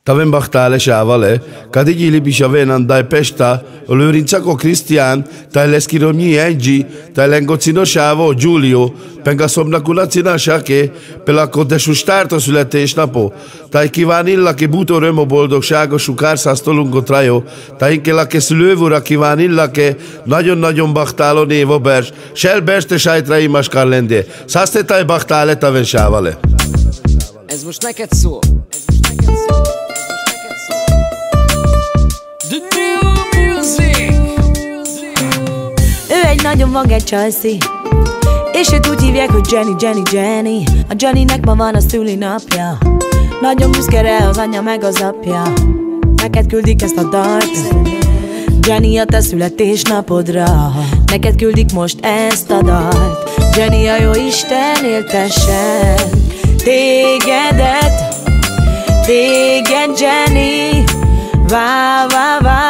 Tavem bachtale shavale, kadigili bishavenan dai pesta, olurincako Krisztián, tajleszkiromnyi Angie, tajlengocino Sávó, Giulio, pengasszomnak unacina Sake, pelakodesu stárta születésnapo, taj kívánillake bútor ömo boldogságosú kárszásztolungot rajó, tajinkelake szülővura kívánillake, nagyon-nagyon bachtáló névobers, sel beste sajtrai maskár lendé, szászte taj bachtale taven sávale. Ez most neked szól. Ő egy nagyon magány csajszi, és őt úgy hívják, hogy Jenny. A Jennynek ma van a szülinapja, nagyon büszke rá az anyja meg az apja. Neked küldik ezt a dalt, Jenny, a te születésnapodra. Neked küldik most ezt a dalt, Jenny, a jó Isten éltessen tégedet, téged Jenny. Vá, vá, vá,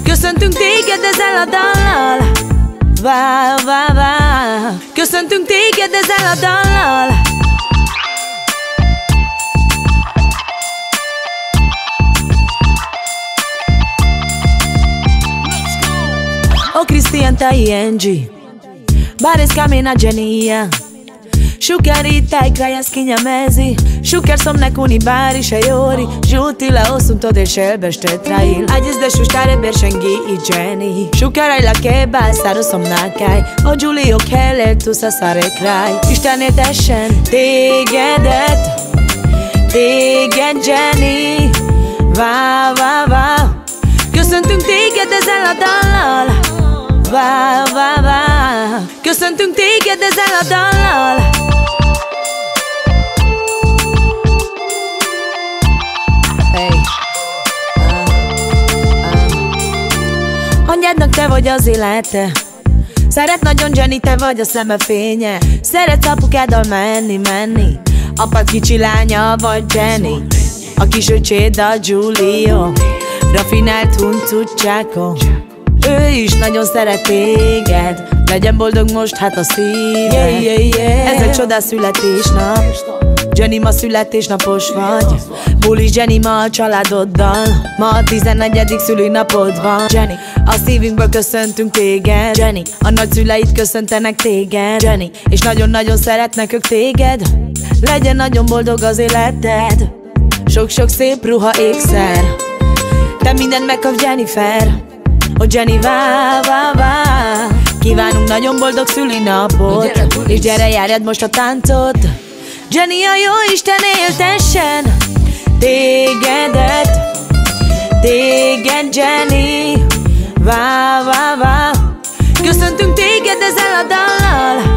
köszöntünk téged ezzel a dallal. Vá, vá, vá, köszöntünk téged ezzel a dallal. Oh Krisztián, tai Angie, bares camina Jenny. Šukarita i kraja skinja mezi, šukar som nekuni bariša jori, žutila osunto de šelbešte trajil. Ajde zdešu štare beršengi i Jenny, šukaraj la keba, staro som nakaj, o Giulio keller tu sa szare kraj. Isten éltessen tégedet, téged Jenny. Vá, vá, vá, köszöntünk téged ezzel a dallal. Vá, vá, vá, köszöntünk téged ezzel a dallal. Anyádnak te vagy az élete, szeret nagyon Jenny, te vagy a szeme fénye. Szeretsz apukáddal menni, apád kicsi lánya vagy Jenny, a kis öcséd a Giulio, rafinált huncucsáko. Ő is nagyon szeret téged, legyen boldog most hát a szíved. Ez egy csodás születésnap, Jenny, ma születésnapos vagy. Bulis Jenny ma a családoddal, ma a 14. szülinapod van. Jenny, a szívünkből köszöntünk téged, Jenny, a nagyszüleid köszöntenek téged, Jenny, és nagyon-nagyon szeretnek ők téged. Legyen nagyon boldog az életed, sok-sok szép ruha, ékszer, te mindent megkapsz Jennifer. Oh Jenny, vá, vá, vá, kívánunk nagyon boldog szülinapot, és gyere, járjad most a táncot. Jenny, a jó Isten éltessen tégedet, téged Jenny. Vá, vá, vá, köszöntünk téged ezzel a dallal.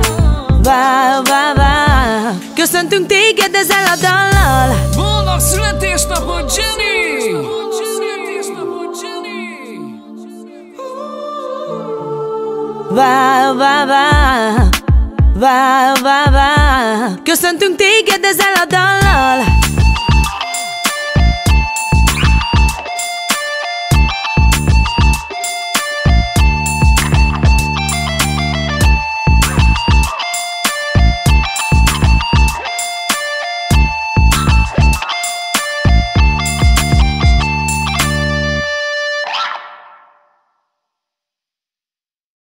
Vá, vá, vá, köszöntünk téged ezzel a dallal. Boldog születésnapot, Jenny! Vá, vá, vá, vá, vá, vá, köszöntünk téged ezzel a dallal.